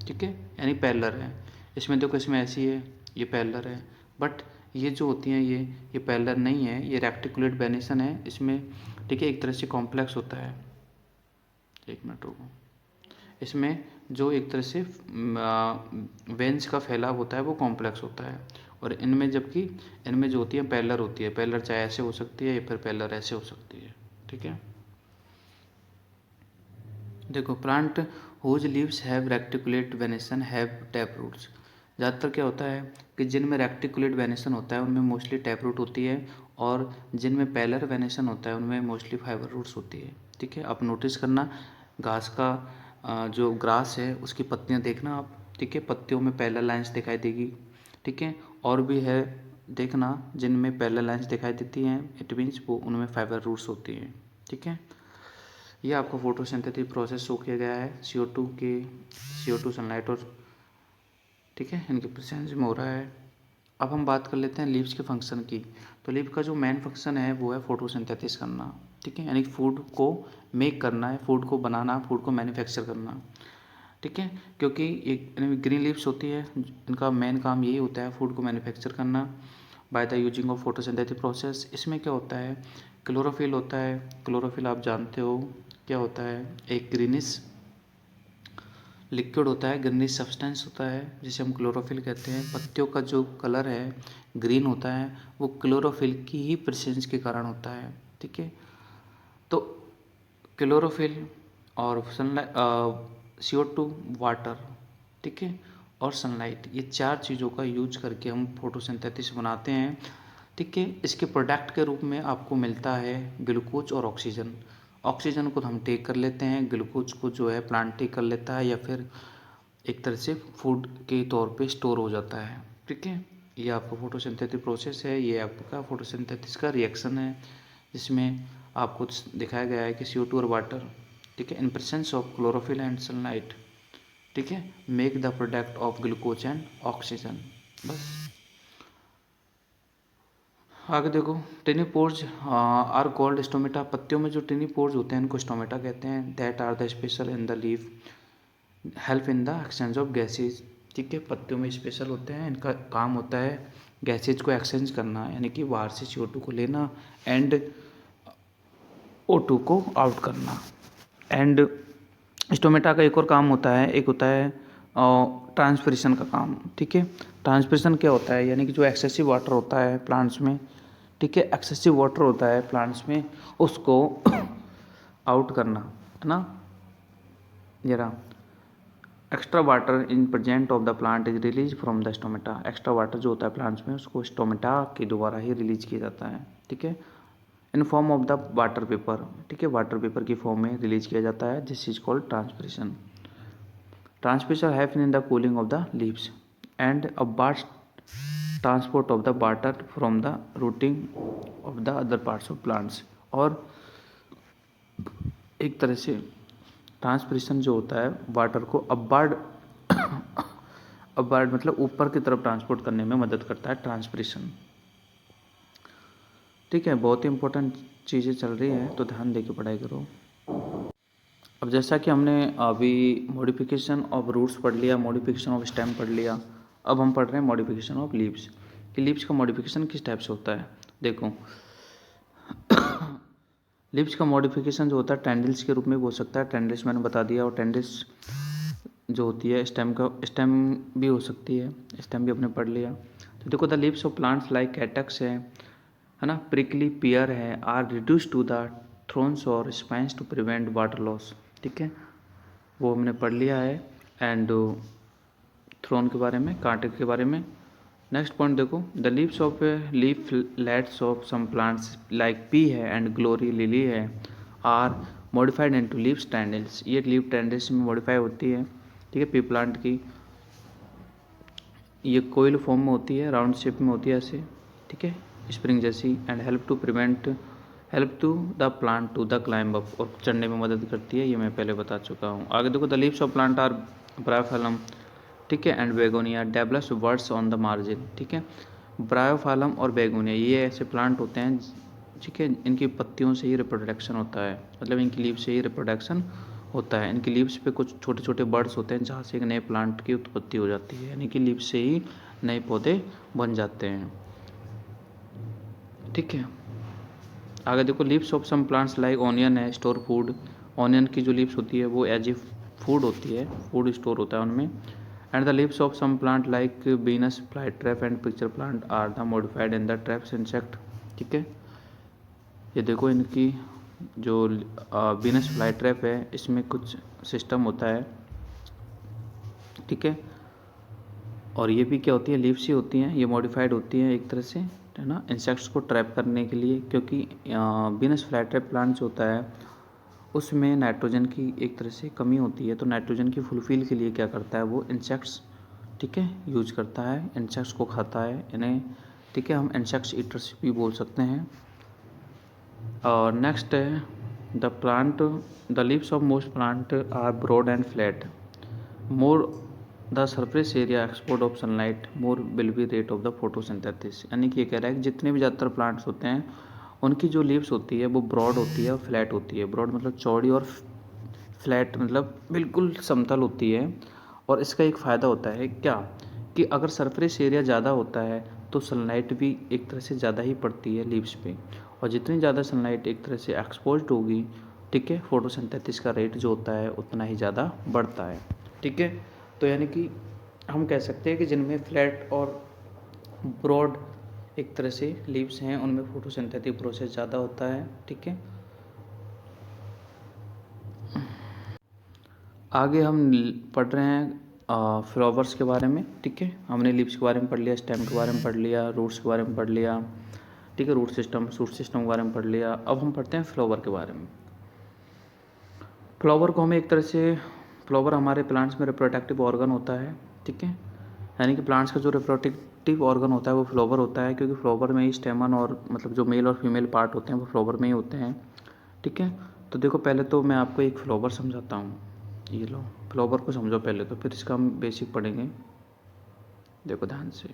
ठीक है, यानी पैरेलल है। इसमें देखो, इसमें ऐसी है, ये पैरेलल है, बट ये जो होती हैं ये पैरेलल नहीं है, ये रेक्टिकुलेट वेनेसन है इसमें, ठीक है, एक तरह से कॉम्प्लेक्स होता है। एक मिनट रुको, इसमें जो एक तरह से वेंस का फैलाव होता है वो कॉम्प्लेक्स होता है, और इनमें जबकि इनमें जो होती है पैरेलल होती है। पैरेलल चाहे ऐसे हो सकती है या फिर पैरेलल ऐसे हो सकती है, ठीक है। देखो, plant whose leaves have reticulate venation have tap roots. ज़्यादातर क्या होता है कि जिनमें रेक्टिकुलेट वेनेसन होता है उनमें मोस्टली टैप रूट होती है, और जिनमें पैरेलल वेनेसन होता है उनमें मोस्टली फाइबर रूट्स होती है, ठीक है। आप नोटिस करना, घास का जो ग्रास है उसकी पत्तियां देखना आप, ठीक है, पत्तियों में पैरेलल लाइंस दिखाई देगी, ठीक है। और भी है, देखना जिनमें पैरेलल लाइंस दिखाई देती हैं, इट मीन्स वो उनमें फाइबर रूट्स होती हैं, ठीक है। ये आपको फोटोसिंथेटिक प्रोसेस शो किया गया है CO2 सनलाइट और, ठीक है, इनके प्रेजेंस में हो रहा है। अब हम बात कर लेते हैं लीव्स के फंक्शन की। तो लीव का जो मेन फंक्शन है वो है फोटोसिंथेसिस करना, ठीक है, यानी फूड को मेक करना है, फूड को बनाना, फूड को मैन्युफैक्चर करना, ठीक है। क्योंकि एक ग्रीन लीव्स होती है, इनका मेन काम यही होता है फूड को मैन्युफैक्चर करना by the using of photosynthetic process. इसमें क्या होता है, क्लोरोफिल होता है। क्लोरोफिल आप जानते हो क्या होता है, एक ग्रीनिश लिक्विड होता है, ग्रीनिश सब्सटेंस होता है जिसे हम क्लोरोफिल कहते हैं। पत्तियों का जो कलर है ग्रीन होता है वो क्लोरोफिल की ही प्रेजेंस के कारण होता है, ठीक है। तो क्लोरोफिल और सनलाइट, CO2, वाटर, ठीक है, और सनलाइट, ये चार चीज़ों का यूज करके हम फोटोसिंथेसिस बनाते हैं, ठीक है। इसके प्रोडक्ट के रूप में आपको मिलता है ग्लूकोज और ऑक्सीजन। ऑक्सीजन को हम टेक कर लेते हैं, ग्लूकोज को जो है प्लांट टेक कर लेता है, या फिर एक तरह से फूड के तौर पे स्टोर हो जाता है, ठीक है। ये आपका फोटोसिंथेटिक प्रोसेस है, ये आपका फोटोसिंथेसिस का रिएक्शन है, जिसमें आपको दिखाया गया है कि CO2 और वाटर, ठीक है, in presence of chlorophyll and sunlight, ठीक है, make the product of glucose and oxygen. बस आगे देखो, tiny pores are called stomata. पत्तियों में जो टिनी पोर्स होते हैं उनको स्टोमेटा कहते हैं। That are the special in the leaf help in the exchange of gases, ठीक है। पत्तियों में स्पेशल होते हैं, इनका काम होता है गैसेज को एक्सचेंज करना, यानी कि बाहर से CO2 को लेना एंड O2 को आउट करना। एंड स्टोमेटा का एक और काम होता है, एक होता है ट्रांसपिरेशन का काम, ठीक है। ट्रांसपिरेशन क्या होता है, यानी कि जो एक्सेसिव वाटर होता है प्लांट्स में, ठीक है, एक्सेसिव वाटर होता है प्लांट्स में, उसको आउट करना, है ना। जरा extra water in present of the plant is release from the stomata. Extra water जो होता है प्लांट्स में उसको स्टोमेटा के द्वारा ही रिलीज किया जाता है, ठीक है, in form of the water vapour, ठीक है, वाटर पेपर की फॉर्म में रिलीज किया जाता है। This is called transpiration. Transpiration happen in the cooling of the leaves and upward transport of the water from the routing of the other parts of plants. और एक तरह से transpiration जो होता है वाटर को अपवर्ड अपवर्ड मतलब ऊपर की तरफ ट्रांसपोर्ट करने में मदद करता है ट्रांसपिरेशन, ठीक है। बहुत ही इंपॉर्टेंट चीज़ें चल रही हैं तो ध्यान दे के पढ़ाई करो। अब जैसा कि हमने अभी मॉडिफिकेशन ऑफ रूट्स पढ़ लिया, मॉडिफिकेशन ऑफ स्टेम पढ़ लिया, अब हम पढ़ रहे हैं मॉडिफिकेशन ऑफ लीव्स कि लीव्स का मॉडिफिकेशन किस टाइप से होता है। देखो लीव्स का मॉडिफिकेशन जो होता है टेंडल्स के रूप में हो सकता है, टेंडल्स मैंने बता दिया, और टेंडल्स जो होती है स्टेम भी हो सकती है, स्टेम भी अपने पढ़ लिया। तो देखो the leaves of plants like cactus है ना, प्रिकली पियर है, are reduce to the thorns और spines to prevent water loss, ठीक है, वो हमने पढ़ लिया है। एंड थ्रोन के बारे में, कांटे के बारे में। नेक्स्ट पॉइंट देखो, the leaves of leaflets of some plants like pea है एंड ग्लोरी लिली है are modified into leaves tendrils. ये लीव टेंडल्स में मॉडिफाई होती है, ठीक है। पी प्लांट की ये कोयल फॉर्म में होती है, राउंड शेप में होती है ऐसे, ठीक है, स्प्रिंग जैसी। And help to the plant to the climb up, और चढ़ने में मदद करती है, ये मैं पहले बता चुका हूँ। आगे देखो, the leaves of plant are bryophyllum, ठीक है, and begonia develops words on the margin, ठीक है। ब्रायोफाइलम और बेगोनिया ये ऐसे प्लांट होते हैं, ठीक है, इनकी पत्तियों से ही रिप्रोडक्शन होता है, मतलब इनकी लीव से ही रिप्रोडक्शन होता है। इनकी लीव्स पे कुछ छोटे छोटे बर्ड्स होते हैं जहाँ से एक नए प्लांट की उत्पत्ति हो जाती है, यानी कि लीव्स से ही नए पौधे बन जाते हैं। ठीक है, आगे देखो, leaves of some plants like onion है स्टोर फूड। ऑनियन की जो लीव्स होती है वो एज ए फूड होती है, फूड स्टोर होता है उनमें। And the leaves of some plant like Venus fly trap and pitcher plant are the modified in the traps insect. ठीक है, ये देखो इनकी जो बीनस फ्लाई ट्रैप है इसमें कुछ सिस्टम होता है। ठीक है, और ये भी क्या होती है, लीव्स ही होती हैं, ये मॉडिफाइड होती हैं एक तरह से, है ना, इंसेक्ट्स को ट्रैप करने के लिए। क्योंकि बीनस फ्लाई ट्रैप प्लांट जो होता है उसमें नाइट्रोजन की एक तरह से कमी होती है, तो नाइट्रोजन की फुलफिल के लिए क्या करता है वो इंसेक्ट्स, ठीक है, यूज करता है, इंसेक्ट्स को खाता है इन्हें। ठीक है, हम इंसेक्ट्स ईटर्स भी बोल सकते हैं। और नेक्स्ट है the plant, the leaves of most plant are broad and flat. More the surface area export of sunlight more will be rate of the photosynthesis. यानी कि ये कह रहा है कि जितने भी ज़्यादातर प्लांट्स होते हैं उनकी जो लीव्स होती है वो ब्रॉड होती है और फ्लैट होती है। ब्रॉड मतलब चौड़ी और फ्लैट मतलब बिल्कुल समतल होती है। और इसका एक फ़ायदा होता है क्या, कि अगर सरफेस एरिया ज़्यादा होता है तो सनलाइट भी एक तरह से ज़्यादा ही पड़ती है लीव्स पे, और जितनी ज़्यादा सनलाइट एक तरह से एक्सपोज्ड होगी, ठीक है, फोटोसिंथेसिस का रेट जो होता है उतना ही ज़्यादा बढ़ता है। ठीक है, तो यानी कि हम कह सकते हैं कि जिनमें फ्लैट और ब्रॉड एक तरह से लीव्स हैं उनमें फोटोसिंथेटिक प्रोसेस ज़्यादा होता है। ठीक है, आगे हम पढ़ रहे हैं फ्लावर्स के बारे में। ठीक है, हमने लीव्स के बारे में पढ़ लिया, स्टेम के बारे में पढ़ लिया, रूट्स के बारे में पढ़ लिया, ठीक है, रूट सिस्टम के बारे में पढ़ लिया। अब हम पढ़ते हैं फ्लावर के बारे में। फ्लावर को हमें एक तरह से, फ्लावर हमारे प्लांट्स में रिप्रोडक्टिव ऑर्गन होता है। ठीक है, यानी कि प्लांट्स का जो रिप्रोडक्टिव ऑर्गन होता है वो फ्लावर होता है, क्योंकि फ्लावर में ही स्टेमन और मतलब जो मेल और फीमेल पार्ट होते हैं वो फ्लावर में ही होते हैं। ठीक है, तो देखो पहले तो मैं आपको एक फ्लावर समझाता हूँ। ये लो, फ्लावर को समझो पहले, तो फिर इसका हम बेसिक पढ़ेंगे। देखो ध्यान से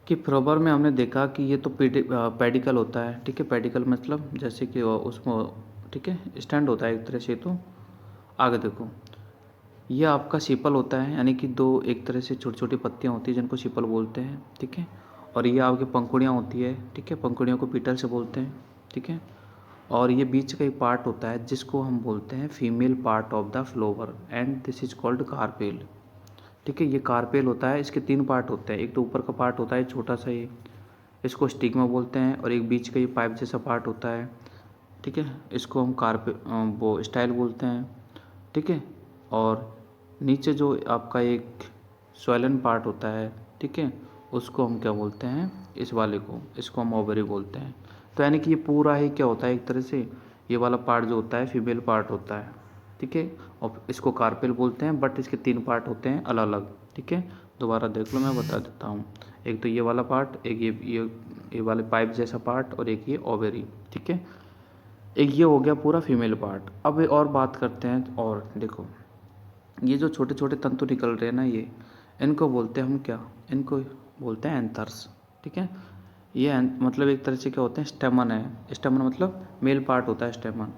कि फ्लावर में हमने देखा कि ये तो पेडिकल होता है। ठीक है, पेडिकल मतलब जैसे कि उसमें, ठीक है, स्टैंड होता है एक तरह से। तो आगे देखो, ये आपका सीपल होता है, यानी कि दो एक तरह से छोटी छोटी पत्तियाँ होती हैं जिनको सीपल बोलते हैं। ठीक है, और ये आपकी पंखुड़ियाँ होती है। ठीक है, पंखुड़ियों को पीटल से बोलते हैं। ठीक है, और ये बीच का एक पार्ट होता है जिसको हम बोलते हैं female part of the flower and this is called carpel. ठीक है, ये कार्पेल होता है, इसके 3 पार्ट होते हैं। एक तो ऊपर का पार्ट होता है छोटा सा, ये इसको स्टिग्मा बोलते हैं, और एक बीच का ये पाइप जैसा पार्ट होता है। ठीक है, इसको हम वो स्टाइल बोलते हैं। ठीक है, और नीचे जो आपका एक स्वेलन पार्ट होता है, ठीक है, उसको हम क्या बोलते हैं, इस वाले को, इसको हम ओवरी बोलते हैं। तो यानी कि ये पूरा ही क्या होता है, एक तरह से ये वाला पार्ट जो होता है फीमेल पार्ट होता है। ठीक है, और इसको कार्पेल बोलते हैं, बट इसके 3 पार्ट होते हैं अलग अलग। ठीक है, दोबारा देख लो, मैं बता देता हूँ। एक तो ये वाला पार्ट, एक ये वाले पाइप जैसा पार्ट, और एक ये ओवरी। ठीक है, एक ये हो गया पूरा फीमेल पार्ट। अब और बात करते हैं, और देखो ये जो छोटे छोटे तंतु निकल रहे हैं ना, ये इनको बोलते हैं हम क्या, इनको बोलते हैं एंथर्स। ठीक है, ये मतलब एक तरह से क्या होते हैं, स्टेमन है। स्टेमन मतलब मेल पार्ट होता है स्टेमन।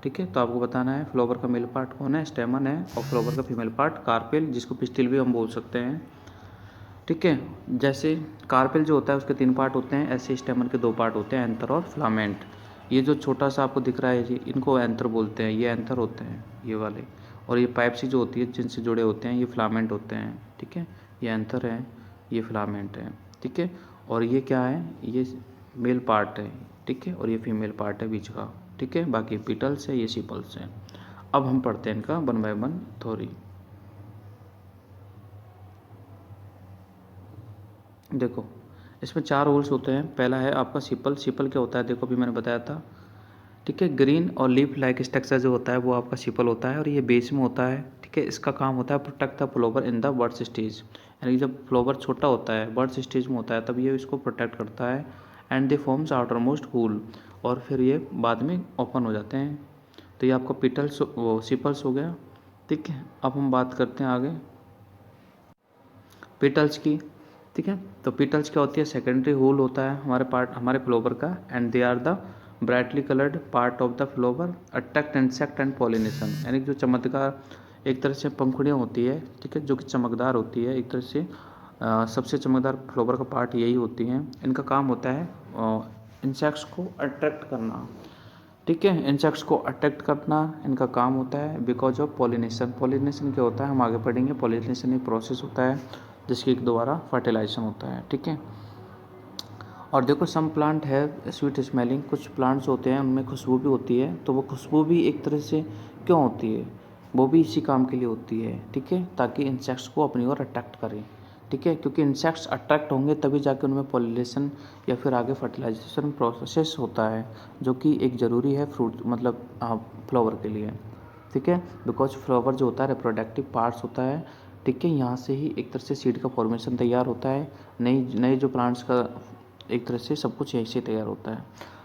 ठीक है, तो आपको बताना है फ्लावर का मेल पार्ट कौन है, स्टेमन है, और फ्लावर का फीमेल पार्ट कार्पेल, जिसको पिस्टिल भी हम बोल सकते हैं। ठीक है, जैसे कार्पेल जो होता है उसके 3 पार्ट होते हैं, ऐसे स्टेमन के 2 पार्ट होते हैं, एंथर और फिलामेंट। ये जो छोटा सा आपको दिख रहा है ये, इनको एंथर बोलते हैं, ये एंथर होते हैं ये वाले। और ये पाइप सी जो होती है जिनसे जुड़े होते हैं ये फिलामेंट होते हैं। ठीक है, ये एंथर है, ये फिलामेंट है। ठीक है, और ये क्या है, ये मेल पार्ट है। ठीक है, और ये फीमेल पार्ट है बीच का। ठीक है, बाकी पिटल्स है, ये सीपल्स हैं। अब हम पढ़ते हैं इनका 1 बाय 1 थ्योरी। देखो इसमें 4 रोल्स होते हैं। पहला है आपका सिपल। सिपल क्या होता है, देखो अभी मैंने बताया था। ठीक है, ग्रीन और लीफ लाइक स्ट्रक्चर जो होता है वो आपका सिपल होता है, और ये बेस में होता है। ठीक है, इसका काम होता है protect the flower in the birds stage, यानी कि जब फ्लावर छोटा होता है, बर्ड्स स्टेज में होता है, तब ये इसको प्रोटेक्ट करता है। And they forms outer most cool, और फिर ये बाद में ओपन हो जाते हैं। तो ये आपका पिटल्स वो सिपल्स हो गया। ठीक है, अब हम बात करते हैं आगे पिटल्स की। ठीक है, तो पिटल्स क्या होती है, सेकेंडरी होल होता है हमारे फ्लावर का, and they are the brightly coloured part of the flower attract insect and pollination, यानी कि जो चमत्कार एक तरह से पंखुड़ियाँ होती है, ठीक है, जो कि चमकदार होती है एक तरह से सबसे चमकदार फ्लावर का पार्ट यही होती हैं। इनका काम होता है इंसेक्ट्स को अट्रैक्ट करना, ठीक है, इंसेक्ट्स को अट्रैक्ट करना इनका काम होता है बिकॉज ऑफ पॉलिनेशन। पॉलिनेशन क्या होता है हम आगे पढ़ेंगे। पॉलिनेशन एक प्रोसेस होता है जिसके द्वारा फर्टिलाइजेशन होता है, ठीक है। और देखो सम प्लांट है स्वीट स्मेलिंग, कुछ प्लांट्स होते हैं उनमें खुशबू भी होती है, तो वो खुशबू भी एक तरह से क्यों होती है, वो भी इसी काम के लिए होती है, ठीक है, ताकि इंसेक्ट्स को अपनी ओर अट्रैक्ट करें, ठीक है, क्योंकि इंसेक्ट्स अट्रैक्ट होंगे तभी जाके उनमें पॉलिनेशन या फिर आगे फर्टिलाइजेशन प्रोसेस होता है, जो कि एक ज़रूरी है फ्रूट मतलब फ्लावर के लिए, ठीक है, बिकॉज फ्लावर जो होता है रिप्रोडक्टिव पार्ट्स होता है, ठीक है, यहाँ से ही एक तरह से सीड का फॉर्मेशन तैयार होता है, नई नए जो प्लांट्स का एक तरह से सब कुछ यहीं से तैयार होता है।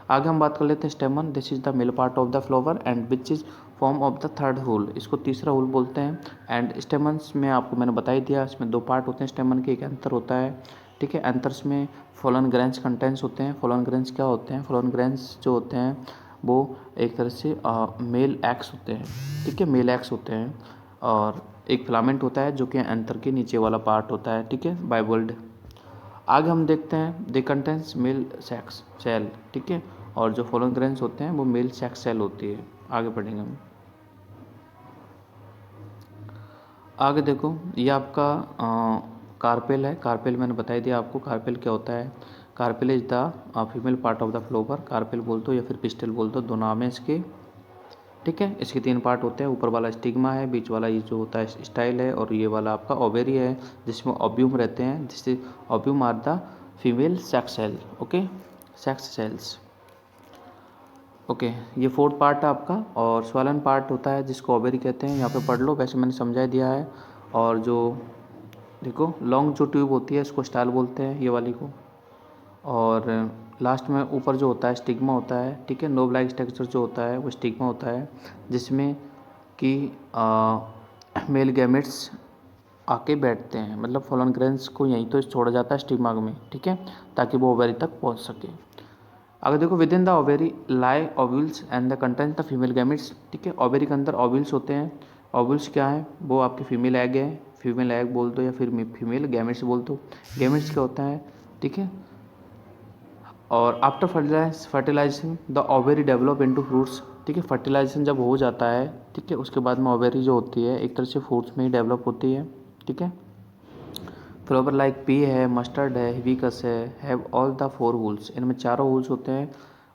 आगे हम बात कर लेते हैं stamen, this is the male part of the flower and which is form of the third whorl, इसको तीसरा होल बोलते हैं। एंड स्टेमन्स में आपको मैंने बता ही दिया, इसमें दो पार्ट होते हैं स्टेमन के, एक एंथर होता है, ठीक है, एंथर्स में फॉलन ग्रेन्स कंटेंट्स होते हैं। फॉलन ग्रेन्स क्या होते हैं, फॉलन ग्रेन्स जो होते हैं वो एक तरह से मेल एक्स होते हैं, ठीक है, मेल एक्स होते हैं, और एक फिलामेंट होता है जो कि एंथर के नीचे वाला पार्ट होता है, ठीक है, बाइबोल्ड। आगे हम देखते हैं दे कंटेंस मेल सेक्स सेल, ठीक है, और जो फॉलोइंग ग्रेन्स होते हैं वो मेल सेक्स सेल होती है। आगे पढ़ेंगे हम। आगे देखो ये आपका कार्पेल है। कार्पेल मैंने बता ही दिया आपको, कार्पेल क्या होता है। Carpel is the female part of the flower, carpel बोल दो या फिर पिस्टल बोल दो, दो नाम है इसके, ठीक है। इसके तीन पार्ट होते हैं, ऊपर वाला स्टिग्मा है, बीच वाला ये जो होता है स्टाइल है, और ये वाला आपका ओवेरी है जिसमें ओव्यूम रहते हैं, जिससे ovum are the female sex cell, okay, sex cells, okay. ये फोर्थ पार्ट है आपका, और स्वालन पार्ट होता है जिसको ओवेरी कहते हैं, यहाँ पे पढ़ लो, वैसे मैंने समझा दिया है। और जो देखो लॉन्ग जो ट्यूब होती है इसको स्टाइल बोलते हैं, ये वाली को, और लास्ट में ऊपर जो होता है स्टिग्मा होता है, ठीक है, नोब लाइक स्ट्रक्चर जो होता है वो स्टिग्मा होता है, जिसमें कि मेल गैमेट्स आके बैठते हैं, मतलब फॉलन ग्रेन्स को यहीं तो छोड़ा जाता है स्टिग्मा में, ठीक है, ताकि वो ओवेरी तक पहुंच सके। अगर देखो with in the ovary lie ovules and the content the female gametes, ठीक है, ओवेरी के अंदर ओव्यूल्स होते हैं। ओव्यूल्स क्या है, वो आपके फीमेल एग है, फीमेल एग बोल दो या फिर फीमेल गैमेट्स बोल दो। गैमेट्स क्या होता है, ठीक है, और after fertilisation the ovary develop into fruits, ठीक है, फर्टिलाइजेशन जब हो जाता है, ठीक है, उसके बाद में ओवेरी जो होती है एक तरह से फ्रूट्स में ही डेवलप होती है, ठीक है। फ्लावर लाइक पी है, मस्टर्ड है, हिबिस्कस है, have all the four holes, इनमें चारों होल्स होते हैं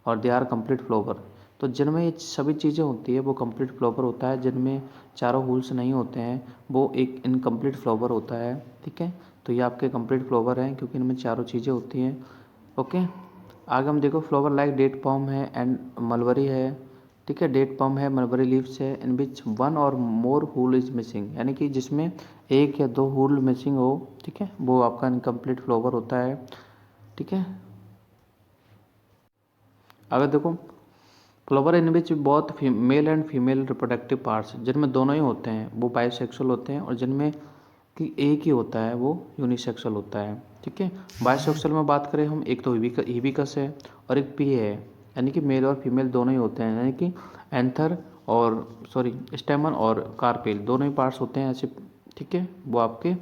और दे आर कंप्लीट फ्लावर। तो जिनमें ये सभी चीज़ें होती है वो कंप्लीट फ्लावर होता है, जिनमें चारों होल्स नहीं होते हैं वो एक इनकम्प्लीट फ्लावर होता है, ठीक है। तो ये आपके कंप्लीट फ्लावर हैं क्योंकि इनमें चारों चीज़ें होती हैं, ओके। आगे हम देखो फ्लावर लाइक डेट पॉम है एंड मलबरी है, ठीक है, डेट पॉम है, मलबरी लीव्स है, इन विच वन और मोर हुल इज मिसिंग, यानी कि जिसमें एक या दो हुल मिसिंग हो, ठीक है, वो आपका इनकम्प्लीट फ्लावर होता है, ठीक है। अगर देखो flower in which both male and female reproductive parts, जिनमें दोनों ही होते हैं वो बायोसेक्सुअल होते हैं, और जिनमें कि एक ही होता है वो यूनिसेक्सुअल होता है, ठीक है। बायोसेक्सुअल में बात करें हम, एक तो हिबिकस है और एक पी है, यानी कि मेल और फीमेल दोनों ही होते हैं, यानी कि एंथर और स्टेमन और कार्पेल दोनों ही पार्ट्स होते हैं ऐसे, ठीक है। वो आपके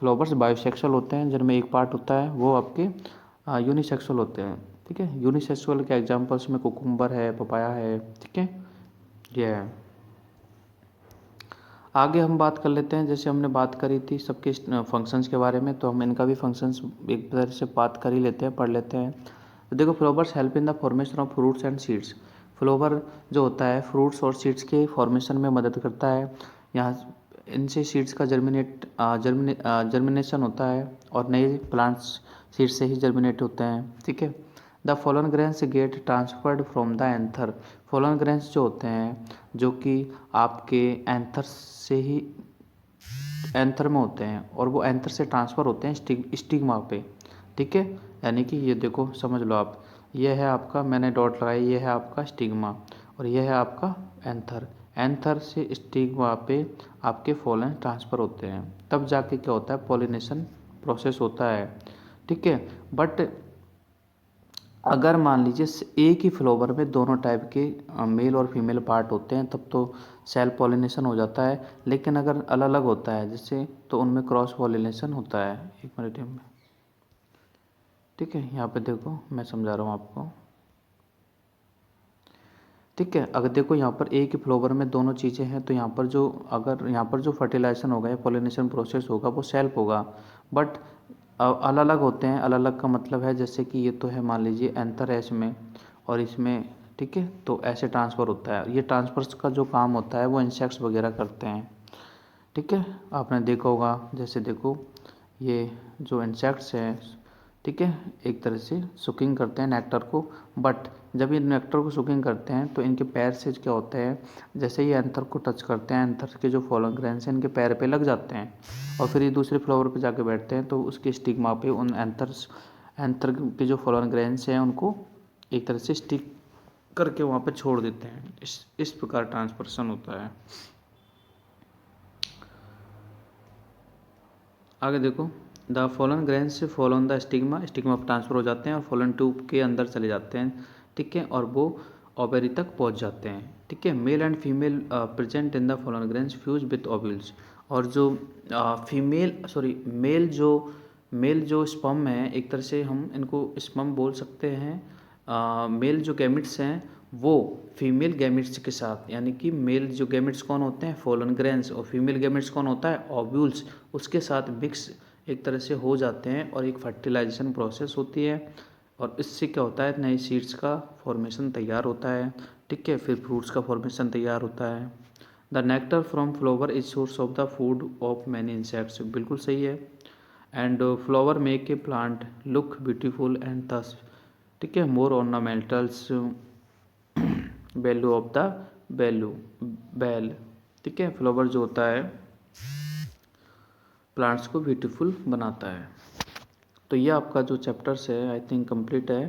फ्लावर्स बायोसेक्सुअल होते हैं, जिनमें एक पार्ट होता है वो आपके यूनिसेक्सुअल होते हैं, ठीक है। यूनिसेक्सुअल के एग्जांपल्स में कुकुम्बर है, पपाया है, ठीक है, ये है। आगे हम बात कर लेते हैं, जैसे हमने बात करी थी सबके फंक्शंस के बारे में, तो हम इनका भी फंक्शंस एक तरह से बात कर ही लेते हैं, पढ़ लेते हैं। तो देखो flowers help in the formation of fruits and seeds, flower जो होता है फ्रूट्स और सीड्स के फॉर्मेशन में मदद करता है। यहाँ इनसे सीड्स का जर्मिनेशन होता है और नए प्लांट्स सीड्स से ही जर्मिनेट होते हैं, ठीक है। The fallen grains get transferred from the anther, fallen grains जो होते हैं जो कि आपके एंथर से ही एंथर में होते हैं और वो एंथर से ट्रांसफ़र होते हैं स्टिग्मा पे, ठीक है। यानी कि ये देखो समझ लो आप, ये है आपका, मैंने डॉट लगाई, ये है आपका स्टिग्मा और ये है आपका एंथर, एंथर से स्टिग्मा पे आपके फॉलन ट्रांसफ़र होते हैं, तब जाके क्या होता है पॉलिनेशन प्रोसेस होता है, ठीक है। बट अगर मान लीजिए एक ही फ्लावर में दोनों टाइप के मेल और फीमेल पार्ट होते हैं तब तो सेल्फ पॉलिनेशन हो जाता है, लेकिन अगर अलग अलग होता है जैसे तो उनमें क्रॉस पॉलिनेशन होता है। एक मिनट में, ठीक है, यहाँ पे देखो मैं समझा रहा हूँ आपको। ठीक है, अगर देखो यहाँ पर एक ही फ्लावर में दोनों चीज़ें हैं तो यहाँ पर जो अगर यहाँ पर जो फर्टिलाइजेशन होगा या पॉलिनेशन प्रोसेस होगा वो सेल्फ होगा, बट अलग अलग होते हैं। अलग अलग का मतलब है जैसे कि ये तो है मान लीजिए एंथर है इसमें और इसमें, ठीक है, तो ऐसे ट्रांसफ़र होता है। ये ट्रांसफर्स का जो काम होता है वो इंसेक्ट्स वगैरह करते हैं। ठीक है, आपने देखा होगा जैसे देखो ये जो इंसेक्ट्स हैं, ठीक है, एक तरह से सुकिंग करते हैं नेक्टर को, बट जब ये नेक्टर को सुकिंग करते हैं तो इनके पैर से क्या होता है, जैसे ये एंथर को टच करते हैं, एंथर के जो फॉलन ग्रेन्स हैं इनके पैर पे लग जाते हैं और फिर ये दूसरे फ्लावर पे जाके बैठते हैं, तो उसके स्टिग्मा पे उन एंथर के जो फॉलन ग्रेन्स हैं उनको एक तरह से स्टिक करके वहाँ पे छोड़ देते हैं। इस प्रकार ट्रांसपर्सन होता है। आगे देखो, द फॉलन ग्रेन्स से फॉलन द स्टिग्मा, स्टिग्मा पर ट्रांसफर हो जाते हैं और फॉलन ट्यूब के अंदर चले जाते हैं। ठीक है, और वो ओवेरी तक पहुंच जाते हैं। ठीक है, male and female present in the fallen grains fuse with ovules. और जो मेल जो स्पर्म है, एक तरह से हम इनको स्पर्म बोल सकते हैं। मेल जो गैमिट्स हैं वो फीमेल गैमिट्स के साथ, यानी कि मेल जो गैमिट्स कौन होते हैं, फॉलन ग्रेन्स, और फीमेल गैमिट्स कौन होता है, ओव्यूल्स, उसके साथ मिक्स एक तरह से हो जाते हैं और एक फर्टिलाइजेशन प्रोसेस होती है और इससे क्या होता है, नए सीड्स का फॉर्मेशन तैयार होता है। ठीक है, फिर फ्रूट्स का फॉर्मेशन तैयार होता है। The nectar from flower is source of the food of many insects, बिल्कुल सही है। And flower make a plant look beautiful and thus, ठीक है, more ornamentals value of the bell. ठीक है, फ्लावर जो होता है प्लांट्स को ब्यूटीफुल बनाता है। तो ये आपका जो चैप्टर्स है आई थिंक कंप्लीट है।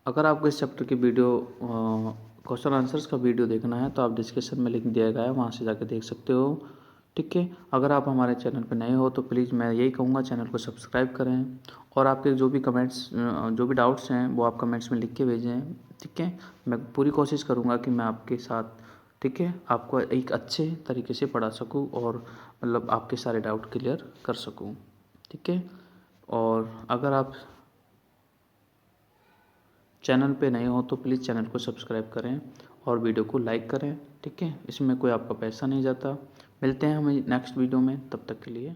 अगर आपको इस चैप्टर की वीडियो क्वेश्चन आंसर्स का वीडियो देखना है तो आप डिस्क्रिप्शन में लिंक दिया गया है, वहाँ से जाकर देख सकते हो। ठीक है, अगर आप हमारे चैनल पर नए हो तो प्लीज़ मैं यही कहूँगा चैनल को सब्सक्राइब करें और आपके जो भी कमेंट्स जो भी डाउट्स हैं वो आप कमेंट्स में लिख के भेजें। ठीक है, मैं पूरी कोशिश करूँगा कि मैं आपके साथ, ठीक है, आपको एक अच्छे तरीके से पढ़ा सकूँ और मतलब आपके सारे डाउट क्लियर कर सकूँ। ठीक है, और अगर आप चैनल पे नए हो तो प्लीज़ चैनल को सब्सक्राइब करें और वीडियो को लाइक करें। ठीक है, इसमें कोई आपका पैसा नहीं जाता। मिलते हैं हमें नेक्स्ट वीडियो में, तब तक के लिए।